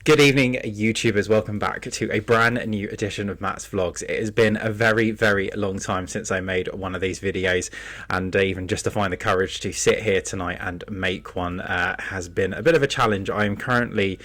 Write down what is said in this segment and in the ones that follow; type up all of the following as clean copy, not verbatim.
Good evening, YouTubers. Welcome back to a brand new edition of Matt's Vlogs. It has been a very, very long time since I made one of these videos, and even just to find the courage to sit here tonight and make one has been a bit of a challenge. I am currently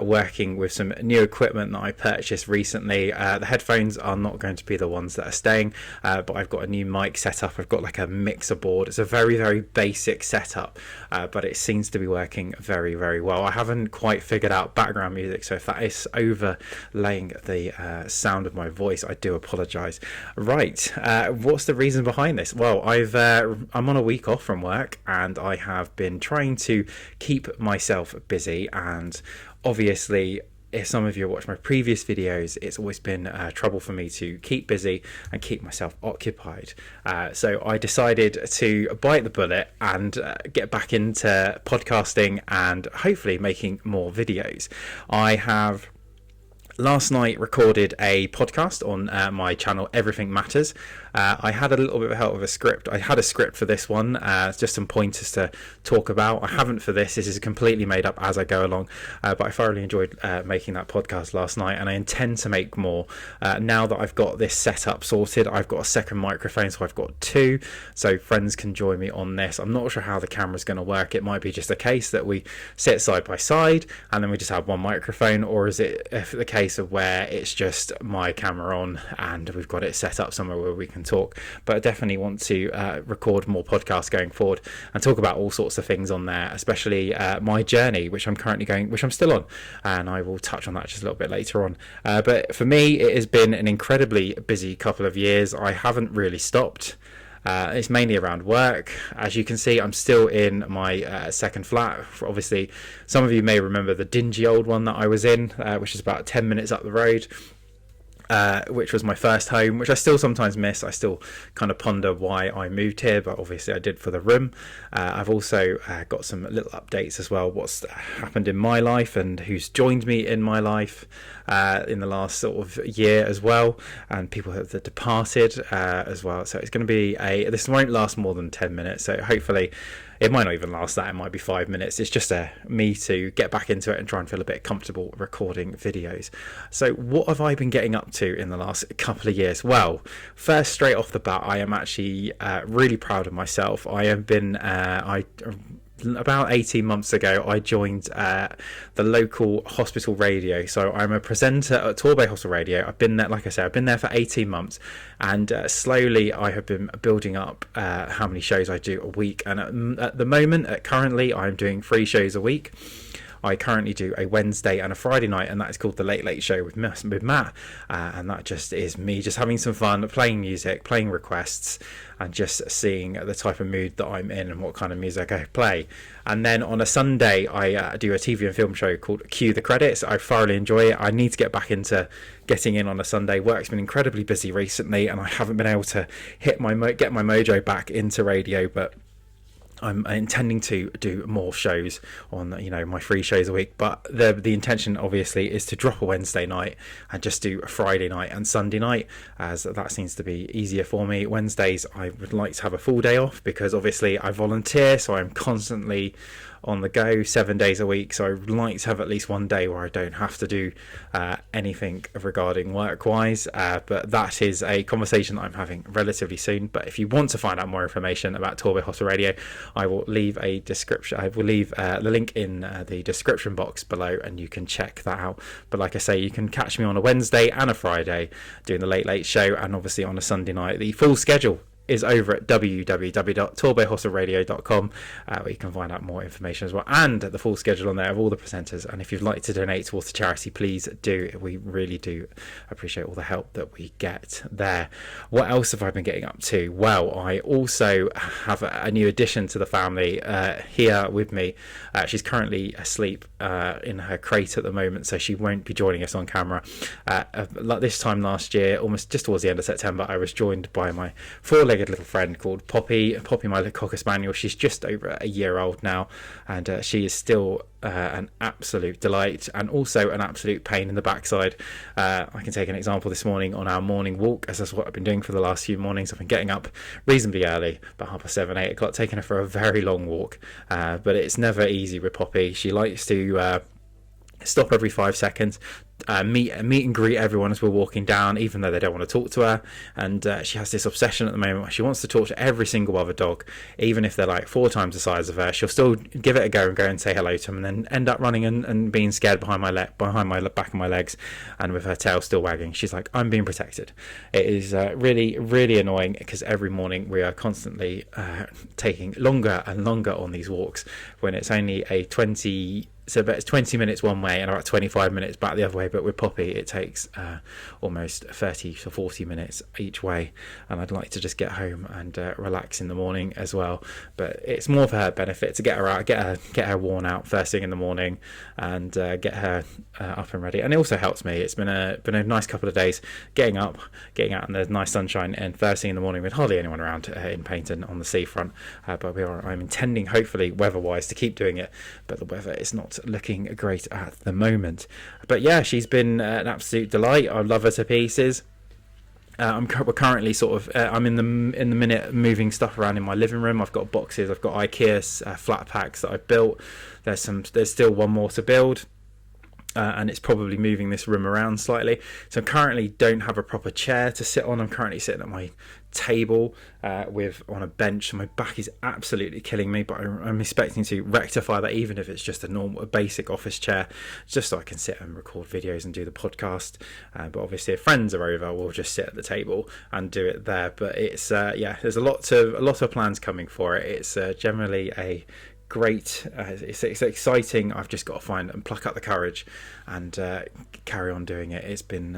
working with some new equipment that I purchased recently. The headphones are not going to be the ones that are staying, but I've got a new mic set up. I've got like a mixer board. It's a very, very basic setup, but it seems to be working very, very well. I haven't quite figured out background music, so if that is overlaying the sound of my voice, I do apologize. Right, what's the reason behind this? Well, I'm on a week off from work, and I have been trying to keep myself busy, and obviously if some of you watch my previous videos, it's always been trouble for me to keep busy and keep myself occupied. So I decided to bite the bullet and get back into podcasting and hopefully making more videos. I have last night recorded a podcast on my channel Everything Matters. I had a little bit of help with a script. I had a script for this one, just some pointers to talk about. I haven't for this. This is completely made up as I go along, but I thoroughly enjoyed making that podcast last night, and I intend to make more. Now that I've got this setup sorted, I've got a second microphone, so I've got two, so friends can join me on this. I'm not sure how the camera's going to work. It might be just a case that we sit side by side and then we just have one microphone, or is it the case of where it's just my camera on and we've got it set up somewhere where we can talk. But I definitely want to record more podcasts going forward and talk about all sorts of things on there, especially my journey, which I'm still on, and I will touch on that just a little bit later on. But for me, it has been an incredibly busy couple of years. I haven't really stopped. It's mainly around work. As you can see, I'm still in my second flat. Obviously, some of you may remember the dingy old one that I was in, which is about 10 minutes up the road, which was my first home, which I still sometimes miss. I still kind of ponder why I moved here, but obviously I did for the room. I've also got some little updates as well, what's happened in my life and who's joined me in my life in the last sort of year as well, and people that have departed as well. So it's going to be this won't last more than 10 minutes, so hopefully it might not even last that. It might be 5 minutes. It's just me to get back into it and try and feel a bit comfortable recording videos. So what have I been getting up to in the last couple of years? Well, first, straight off the bat, I am actually really proud of myself. I have been about 18 months ago, I joined the local hospital radio. So I'm a presenter at Torbay Hospital Radio. I've been there, like I said, I've been there for 18 months, and slowly I have been building up how many shows I do a week. And at the moment, currently, I'm doing 3 shows a week. I currently do a Wednesday and a Friday night, and that is called The Late Late Show with Matt, and that just is me just having some fun, playing music, playing requests, and just seeing the type of mood that I'm in and what kind of music I play. And then on a Sunday, I do a TV and film show called Cue the Credits. I thoroughly enjoy it. I need to get back into getting in on a Sunday. Work's been incredibly busy recently, and I haven't been able to get my mojo back into radio, but I'm intending to do more shows on, my 3 shows a week. But the intention obviously is to drop a Wednesday night and just do a Friday night and Sunday night, as that seems to be easier for me. Wednesdays I would like to have a full day off, because obviously I volunteer, so I'm constantly on the go 7 days a week, so I would like to have at least one day where I don't have to do anything regarding work wise, but that is a conversation that I'm having relatively soon. But if you want to find out more information about Torbay Hospital Radio, I will leave a description. I will leave the link in the description box below, and you can check that out. But like I say, you can catch me on a Wednesday and a Friday doing the Late Late Show, and obviously on a Sunday night. The full schedule is over at www.torbayhospitalradio.com, where you can find out more information as well, and the full schedule on there of all the presenters. And if you'd like to donate towards the charity, please do. We really do appreciate all the help that we get there. What else have I been getting up to? Well, I also have a new addition to the family here with me. She's currently asleep in her crate at the moment, so she won't be joining us on camera. Like this time last year, almost just towards the end of September, I was joined by my 4-legged little friend called Poppy, my little Cocker Spaniel. She's just over a year old now, and she is still an absolute delight, and also an absolute pain in the backside. I can take an example this morning on our morning walk, as that's what I've been doing for the last few mornings. I've been getting up reasonably early, about 7:30, 8 o'clock, taking her for a very long walk, but it's never easy with Poppy. She likes to stop every 5 seconds, meet and greet everyone as we're walking down, even though they don't want to talk to her. And she has this obsession at the moment where she wants to talk to every single other dog, even if they're like 4 times the size of her. She'll still give it a go and go and say hello to them, and then end up running and being scared behind my back of my legs, and with her tail still wagging. She's like, I'm being protected. It is really, really annoying, because every morning we are constantly taking longer and longer on these walks, when it's only so it's 20 minutes one way and about 25 minutes back the other way. But with Poppy, it takes almost 30 to 40 minutes each way. And I'd like to just get home and relax in the morning as well. But it's more for her benefit to get her out, get her worn out first thing in the morning, and get her up and ready. And it also helps me. It's been a nice couple of days getting out, and there's nice sunshine, and first thing in the morning with hardly anyone around in Paignton on the seafront. But I'm intending, hopefully weather-wise, to keep doing it. But the weather is not looking great at the moment. But yeah, she's been an absolute delight. I love her to pieces. We're currently I'm in the minute moving stuff around in my living room. I've got boxes, I've got IKEA flat packs that I've built. There's still one more to build. And it's probably moving this room around slightly. So I currently don't have a proper chair to sit on. I'm currently sitting at my table on a bench, and my back is absolutely killing me, but I'm expecting to rectify that, even if it's just a basic office chair, just so I can sit and record videos and do the podcast. But obviously if friends are over, we'll just sit at the table and do it there. But it's there's a lot of plans coming for it. It's generally a great, it's exciting. I've just got to find and pluck up the courage and carry on doing it. It's been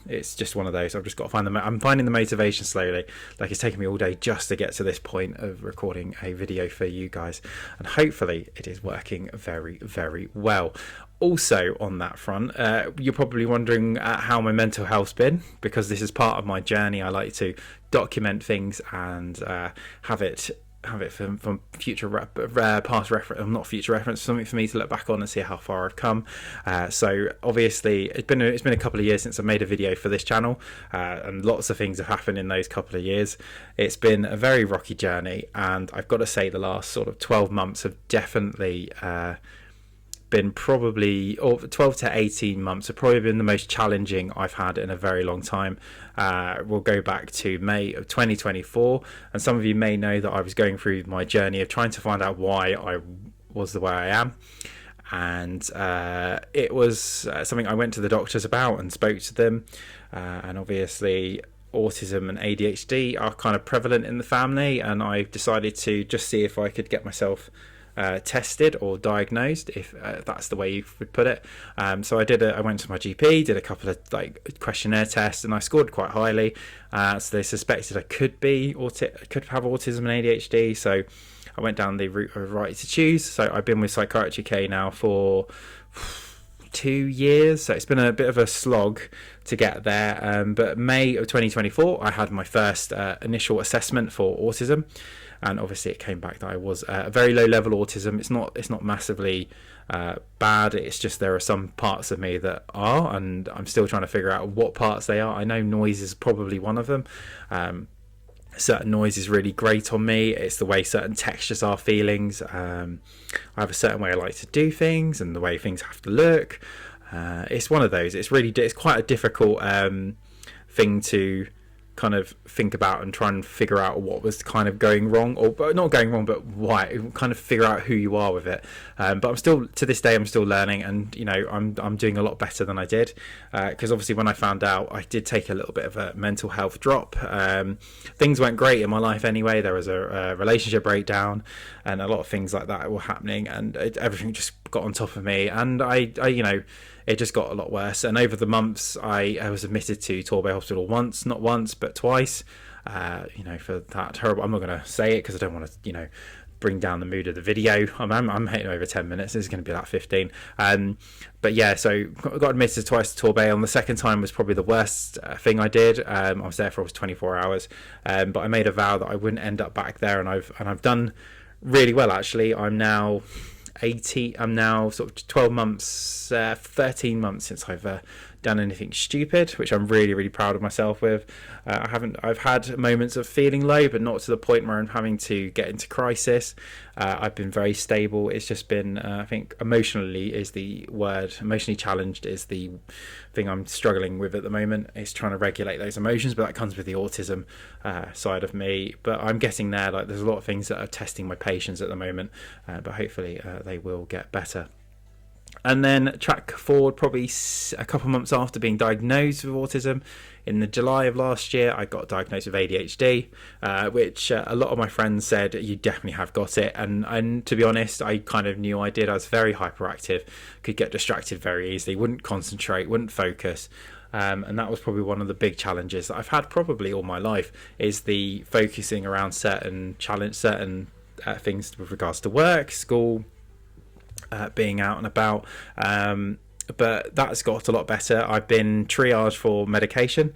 it's just one of those. I've just got to find I'm finding the motivation slowly. Like, it's taken me all day just to get to this point of recording a video for you guys, and hopefully it is working very, very well. Also on that front, you're probably wondering how my mental health's been, because this is part of my journey. I like to document things and have it from future past reference, not future reference, something for me to look back on and see how far I've come. So obviously it's been a couple of years since I made a video for this channel, and lots of things have happened in those couple of years. It's been a very rocky journey, and I've got to say the last sort of 12 months have definitely been probably, or 12 to 18 months have probably been the most challenging I've had in a very long time. We'll go back to May of 2024, and some of you may know that I was going through my journey of trying to find out why I was the way I am, and it was something I went to the doctors about and spoke to them, and obviously autism and ADHD are kind of prevalent in the family, and I decided to just see if I could get myself tested or diagnosed, if that's the way you would put it. So I went to my GP, did a couple of questionnaire tests, and I scored quite highly. So they suspected I could have autism and ADHD. So I went down the route of right to choose. So I've been with Psychiatry K now for 2 years, so it's been a bit of a slog to get there. But May of 2024, I had my first initial assessment for autism. And obviously it came back that I was a very low level autism. It's not massively bad. It's just there are some parts of me that are, and I'm still trying to figure out what parts they are. I know noise is probably one of them. Certain noise is really great on me. It's the way certain textures are feelings. I have a certain way I like to do things, and the way things have to look. It's one of those. It's quite a difficult thing to kind of think about and try and figure out what was kind of going wrong, or not going wrong, but why, kind of figure out who you are with it. But I'm still, to this day, I'm still learning, and I'm doing a lot better than I did, because obviously when I found out, I did take a little bit of a mental health drop. Things went great in my life anyway. There was a relationship breakdown and a lot of things like that were happening, and everything just got on top of me, and I it just got a lot worse. And over the months, I was admitted to Torbay Hospital not once, but twice. For that terrible. I'm not going to say it because I don't want to, bring down the mood of the video. I'm hitting over 10 minutes. This is going to be like 15. But yeah, so I got admitted twice to Torbay. On the second time was probably the worst thing I did. I was there for almost 24 hours. But I made a vow that I wouldn't end up back there, and I've done really well actually. I'm now sort of 12 months, 13 months since I've done anything stupid, which I'm really, really proud of myself with. I've had moments of feeling low, but not to the point where I'm having to get into crisis. I've been very stable. It's just been, I think emotionally challenged is the thing I'm struggling with at the moment. It's trying to regulate those emotions, but that comes with the autism side of me. But I'm getting there. Like, there's a lot of things that are testing my patience at the moment, but hopefully they will get better. And then track forward, probably a couple of months after being diagnosed with autism, in the July of last year, I got diagnosed with ADHD, which a lot of my friends said, you definitely have got it. And to be honest, I kind of knew I did. I was very hyperactive, could get distracted very easily, wouldn't concentrate, wouldn't focus. And that was probably one of the big challenges that I've had probably all my life, is the focusing around certain things with regards to work, school, being out and about. But that's got a lot better. I've been triaged for medication.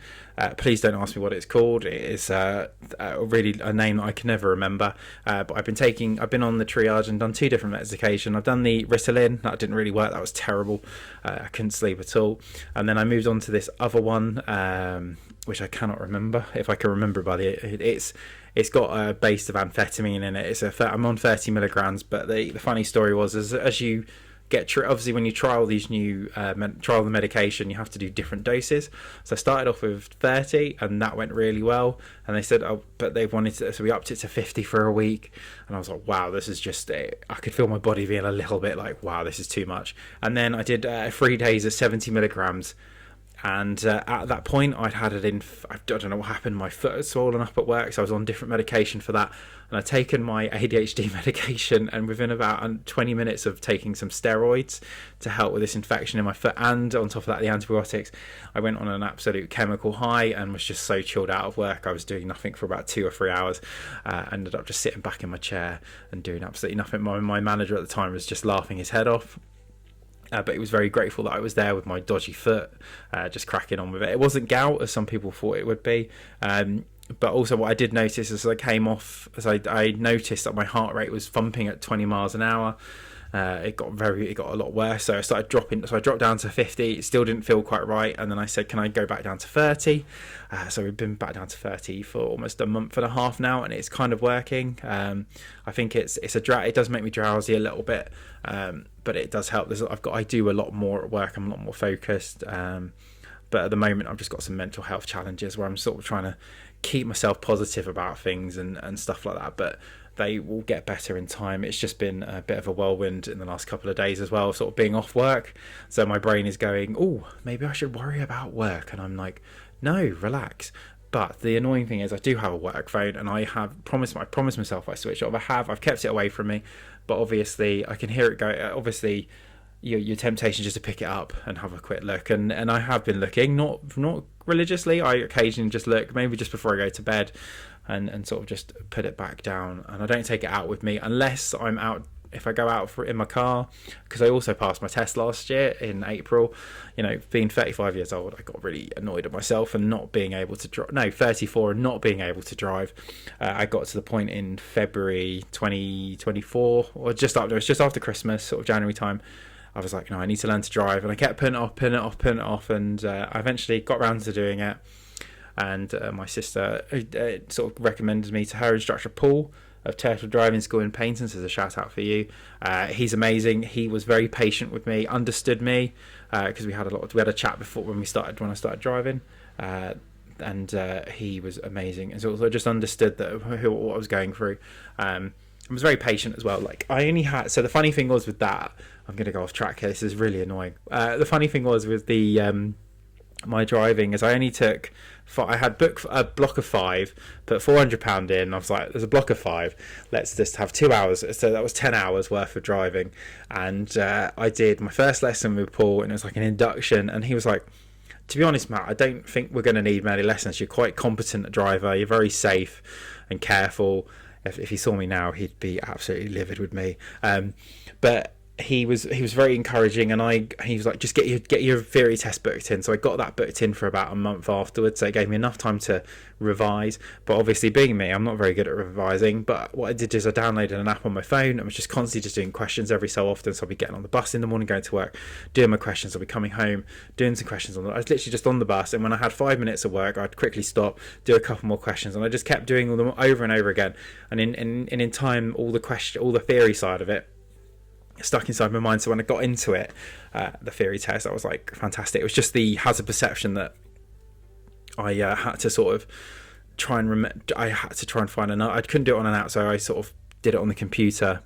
Please don't ask me what it's called. It is really a name that I can never remember. But I've been on the triage and done 2 different medication. I've done the Ritalin. That didn't really work. That was terrible. I couldn't sleep at all. And then I moved on to this other one, which I cannot remember. If I can remember it's got a base of amphetamine in it. I'm on 30 milligrams. But the funny story was, as you obviously when you trial these new trial the medication, you have to do different doses. So I started off with 30 and that went really well, and they said but they wanted to, so we upped it to 50 for a week, and I was like, wow, this is just it. I could feel my body being a little bit like, wow, this is too much. And then I did 3 days at 70 milligrams. And at that point, I'd had it in, I don't know what happened, my foot had swollen up at work, so I was on different medication for that. And I'd taken my ADHD medication, and within about 20 minutes of taking some steroids to help with this infection in my foot, and on top of that, the antibiotics, I went on an absolute chemical high and was just so chilled out of work. I was doing nothing for about 2 or 3 hours. Ended up just sitting back in my chair and doing absolutely nothing. My manager at the time was just laughing his head off. But he was very grateful that I was there with my dodgy foot, just cracking on with it. It wasn't gout, as some people thought it would be. But also what I did notice as I came off, I noticed that my heart rate was thumping at 20 miles an hour. It got a lot worse. So I started dropping. So I dropped down to 50. It still didn't feel quite right. And then I said, can I go back down to 30? So we've been back down to 30 for almost a month and a half now, and it's kind of working. I think it does make me drowsy a little bit, but it does help. I do a lot more at work. I'm a lot more focused. But at the moment, I've just got some mental health challenges where I'm sort of trying to keep myself positive about things and stuff like that. But they will get better in time. It's just been a bit of a whirlwind in the last couple of days as well, sort of being off work. So my brain is going, oh, maybe I should worry about work. And I'm like, no, relax. But the annoying thing is I do have a work phone, and I promised myself I switch it off. I've kept it away from me, but obviously I can hear it go. Obviously, your temptation just to pick it up and have a quick look, and I have been looking, not religiously. I occasionally just look, maybe just before I go to bed, and sort of just put it back down. And I don't take it out with me unless I'm out. If I go out in my car, because I also passed my test last year in April. Being 35 years old, I got really annoyed at myself and not being able to drive. No, 34 and not being able to drive. I got to the point in February 2024, or just after Christmas, sort of January time. I was like, no, I need to learn to drive, and I kept putting it off, and I eventually got around to doing it. And my sister sort of recommended me to her instructor, Paul, of Turtle Driving School in Paynton. So there's a shout out for you. He's amazing. He was very patient with me, understood me, because we had a chat before when I started driving, and he was amazing. And so I just understood what I was going through. I was very patient as well. Like, I only had, so the funny thing was with that, I'm going to go off track here. This is really annoying. The funny thing was with the my driving is I only took. I had booked a block of 5, put £400 in. I was like, there's a block of 5. Let's just have 2 hours. So that was 10 hours worth of driving. And I did my first lesson with Paul, and it was like an induction. And he was like, to be honest, Matt, I don't think we're going to need many lessons. You're quite competent a driver. You're very safe and careful. If he saw me now, he'd be absolutely livid with me. But he was very encouraging, and he was like, just get your theory test booked in. So I got that booked in for about a month afterwards, so it gave me enough time to revise. But obviously, being me, I'm not very good at revising. But what I did is I downloaded an app on my phone and was just constantly just doing questions every so often. So I'll be getting on the bus in the morning, going to work, doing my questions. I'll be coming home, doing some questions I was literally just on the bus, and when I had 5 minutes of work, I'd quickly stop, do a couple more questions, and I just kept doing them over and over again. And in time, all the theory side of it stuck inside my mind. So when I got into it, the theory test, I was like, fantastic. It was just the hazard perception that I had to sort of try and I had to try and find another. I couldn't do it on an app, so I sort of did it on the computer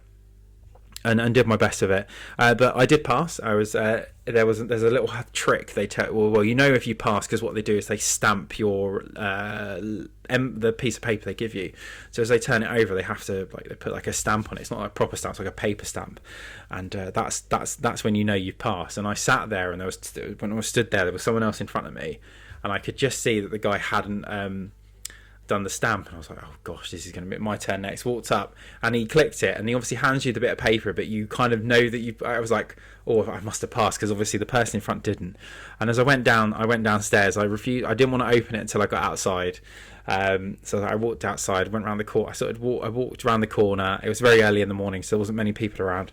and did my best of it. But I did pass. I was there's a little trick they tell. Well, you know if you pass, because what they do is they stamp your the piece of paper they give you. So as they turn it over, they have to they put like a stamp on it. It's not like a proper stamp; it's like a paper stamp, and that's when you know you pass. And I sat there, and when I was stood there was someone else in front of me, and I could just see that the guy hadn't done the stamp, and I was like, oh gosh, this is going to be my turn next. Walked up and he clicked it, and he obviously hands you the bit of paper, but you kind of know that I was like, oh, I must have passed, because obviously the person in front didn't. And as I went downstairs, I didn't want to open it until I got outside. So I walked outside, went around the corner. I walked around the corner. It was very early in the morning, so there wasn't many people around,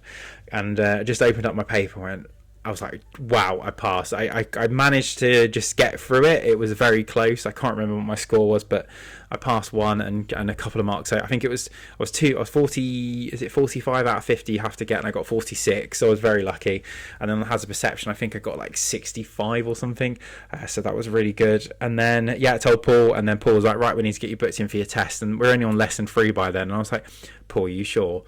and just opened up my paper and I was like, wow, I passed. I managed to just get through it. It was very close. I can't remember what my score was, but I passed one and a couple of marks. So I think I was 40, is it 45 out of 50 you have to get, and I got 46, so I was very lucky. And then the hazard perception, I think I got like 65 or something, so that was really good. And then I told Paul, and then Paul was like, right, we need to get you booked in for your test, and we're only on lesson 3 by then. And I was like, Paul, are you sure?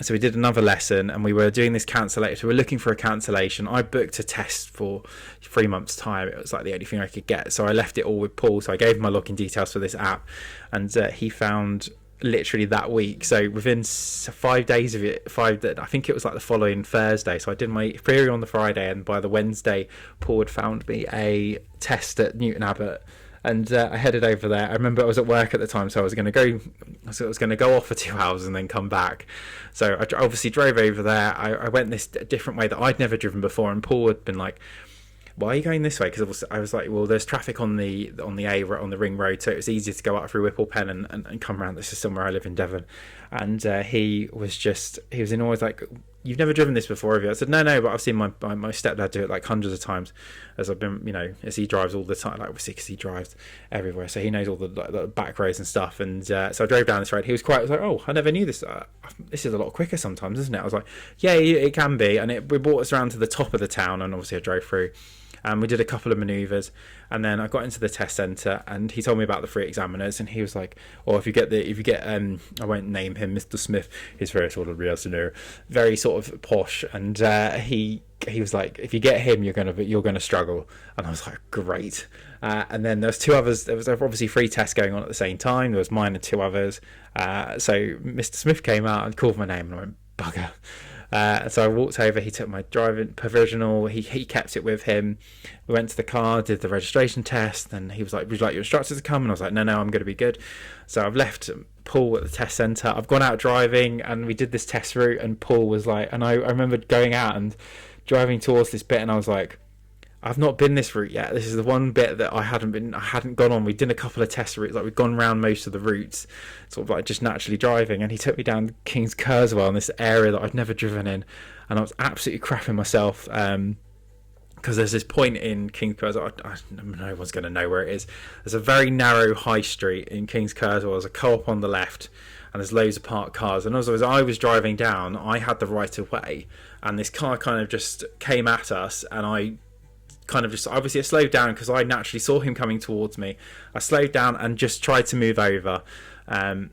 So we did another lesson, and we were doing this cancellation. So we were looking for a cancellation. I booked a test for 3 months' time. It was like the only thing I could get. So I left it all with Paul. So I gave him my login details for this app, and he found literally that week. So within 5 days of it, I think it was like the following Thursday. So I did my theory on the Friday, and by the Wednesday, Paul had found me a test at Newton Abbot. And I headed over there. I remember I was at work at the time, so I was going to go off for 2 hours and then come back. So I obviously drove over there. I went this different way that I'd never driven before, and Paul had been like, why are you going this way? Because I was like, well, there's traffic on the ring road, so it was easier to go up through Whipple Pen and come around. This is somewhere I live in Devon. And he was in always like, you've never driven this before, have you? I said, no, but I've seen my stepdad do it like hundreds of times, as I've been, as he drives all the time, like obviously because he drives everywhere, so he knows all the back roads and stuff. And so I drove down this road. He was like, oh, I never knew this. This is a lot quicker sometimes, isn't it? I was like, yeah, it can be. And we brought us around to the top of the town, and obviously I drove through. And we did a couple of manoeuvres, and then I got into the test centre, and he told me about the 3 examiners, and he was like, I won't name him, Mr. Smith, he's very sort of very sort of posh, and he was like, if you get him, you're gonna struggle. And I was like, great. And then there was 2 others. There was obviously 3 tests going on at the same time. There was mine and 2 others. So Mr. Smith came out and called my name, and I went, bugger. So I walked over, he took my driving provisional, he kept it with him. We went to the car, did the registration test, and he was like, would you like your instructor to come? And I was like, no, I'm going to be good. So I've left Paul at the test centre. I've gone out driving, and we did this test route, and Paul was like, and I remember going out and driving towards this bit, and I was like, I've not been this route yet. This is the one bit that I hadn't gone on. We did a couple of test routes, like we'd gone around most of the routes, sort of like just naturally driving. And he took me down King's Kerswell in this area that I'd never driven in, and I was absolutely crapping myself. Because there's this point in King's Kerswell, no one's going to know where it is. There's a very narrow high street in King's Kerswell. There's a co-op on the left, and there's loads of parked cars. And as I was driving down, I had the right of way, and this car kind of just came at us, and I kind of just, obviously I slowed down because I naturally saw him coming towards me. I slowed down and just tried to move over, and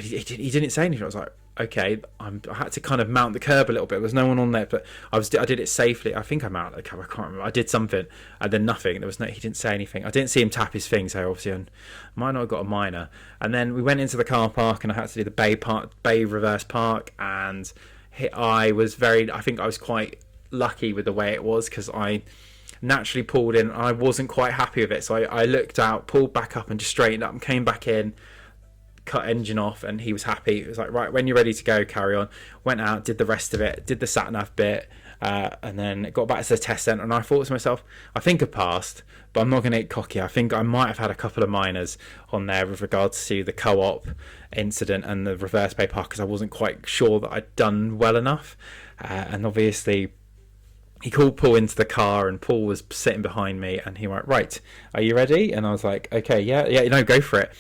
he didn't say anything. I was like, okay, I had to kind of mount the curb a little bit. There was no one on there, but I did it safely. I think I mounted the curb, I can't remember. I did something, and then nothing. He didn't say anything. I didn't see him tap his thing, so obviously I might not have got a minor. And then we went into the car park, and I had to do the bay reverse park, and I think I was quite lucky with the way it was, because I naturally pulled in. I wasn't quite happy with it, so I looked out, pulled back up, and just straightened up and came back in, cut engine off, and he was happy. It was like, right, when you're ready to go, carry on. Went out, did the rest of it, did the sat nav bit, and then got back to the test centre, and I thought to myself, I think I passed, but I'm not going to get cocky. I think I might have had a couple of minors on there with regards to the co-op incident and the reverse pay park, because I wasn't quite sure that I'd done well enough. And obviously he called Paul into the car, and Paul was sitting behind me, and he went, right, are you ready? And I was like, okay, yeah, no, go for it.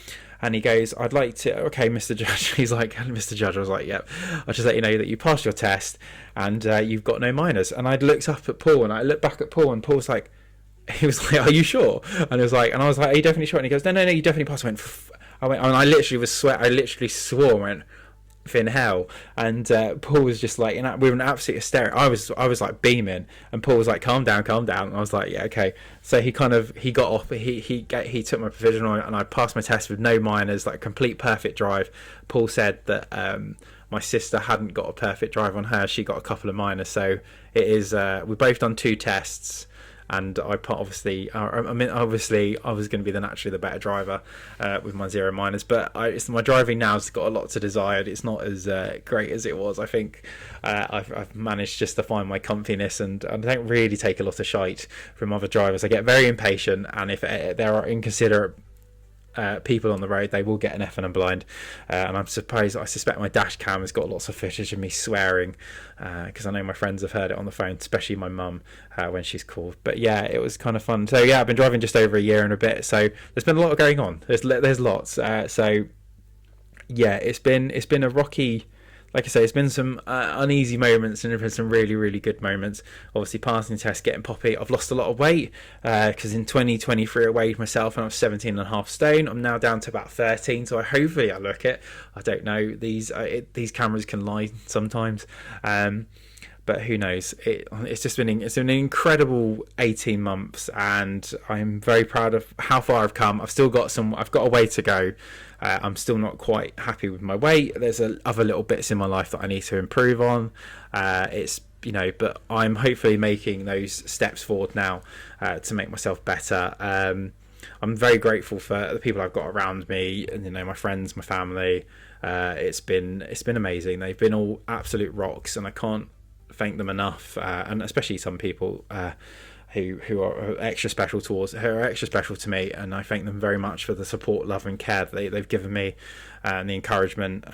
And he goes, I'd like to, okay, Mr. Judge. He's like, Mr. Judge. I was like, yep. I'll just let you know that you passed your test and you've got no minors. And I'd looked up at Paul, and I looked back at Paul, and Paul's like, he was like, are you sure? And I was like, are you definitely sure? And he goes, no, you definitely passed. I went, and I literally swore, I went, in hell. And Paul was just like, with an absolute hysteric. I was like beaming, and Paul was like, calm down. And I was like, yeah, okay. So he got off. He took my provisional, and I passed my test with no minors, like complete perfect drive. Paul said that my sister hadn't got a perfect drive on her; she got a couple of minors. So it is. We've both done 2 tests. And I obviously I was going to be naturally the better driver with my 0 minors, but my driving now has got a lot to desired. It's not as great as it was. I think I've managed just to find my comfiness, and I don't really take a lot of shite from other drivers. I get very impatient, and if there are inconsiderate people on the road, they will get an effing and blind. And I suspect my dash cam has got lots of footage of me swearing, because I know my friends have heard it on the phone, especially my mum when she's called. But yeah, it was kind of fun. So yeah, I've been driving just over a year and a bit, so there's been a lot going on. There's lots. So yeah, it's been a rocky. Like I say, it's been some uneasy moments, and there's been some really, really good moments. Obviously, passing the test, getting poppy. I've lost a lot of weight because in 2023 I weighed myself and I was 17.5 stone. I'm now down to about 13, so hopefully I look it. I don't know. These cameras can lie sometimes. But who knows? It's been an incredible 18 months, and I'm very proud of how far I've come. I've got a way to go. I'm still not quite happy with my weight. There's other little bits in my life that I need to improve on. But I'm hopefully making those steps forward now to make myself better. I'm very grateful for the people I've got around me, and my friends, my family. It's been amazing. They've been all absolute rocks, and I can't thank them enough. And especially some people who are extra special to me, and I thank them very much for the support, love and care that they've given me, and the encouragement.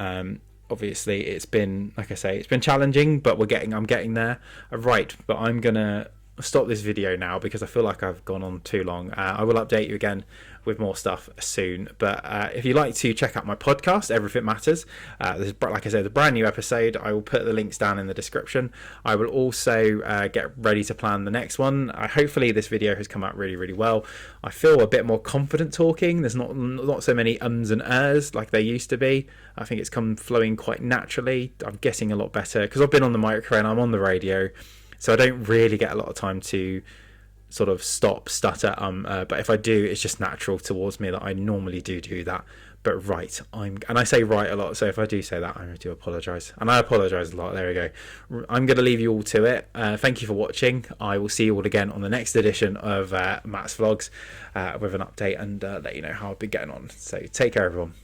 Obviously it's been, like I say, it's been challenging, but I'm getting there. Right, but I'm gonna stop this video now because I feel like I've gone on too long. I will update you again with more stuff soon, but if you'd like to check out my podcast, Everything Matters, there's, like I said, a brand new episode. I will put the links down in the description. I will also get ready to plan the next one. Hopefully this video has come out really, really well. I feel a bit more confident talking. There's not so many ums and ers like there used to be. I think it's come flowing quite naturally. I'm getting a lot better because I've been on the micro and I'm on the radio, so I don't really get a lot of time to sort of stutter. But if I do, it's just natural towards me that I normally do that. But right, and I say right a lot, so if I do say that, I do apologise, and I apologise a lot. There we go. I'm going to leave you all to it. Thank you for watching. I will see you all again on the next edition of Matt's Vlogs with an update and let you know how I've been getting on. So take care, everyone.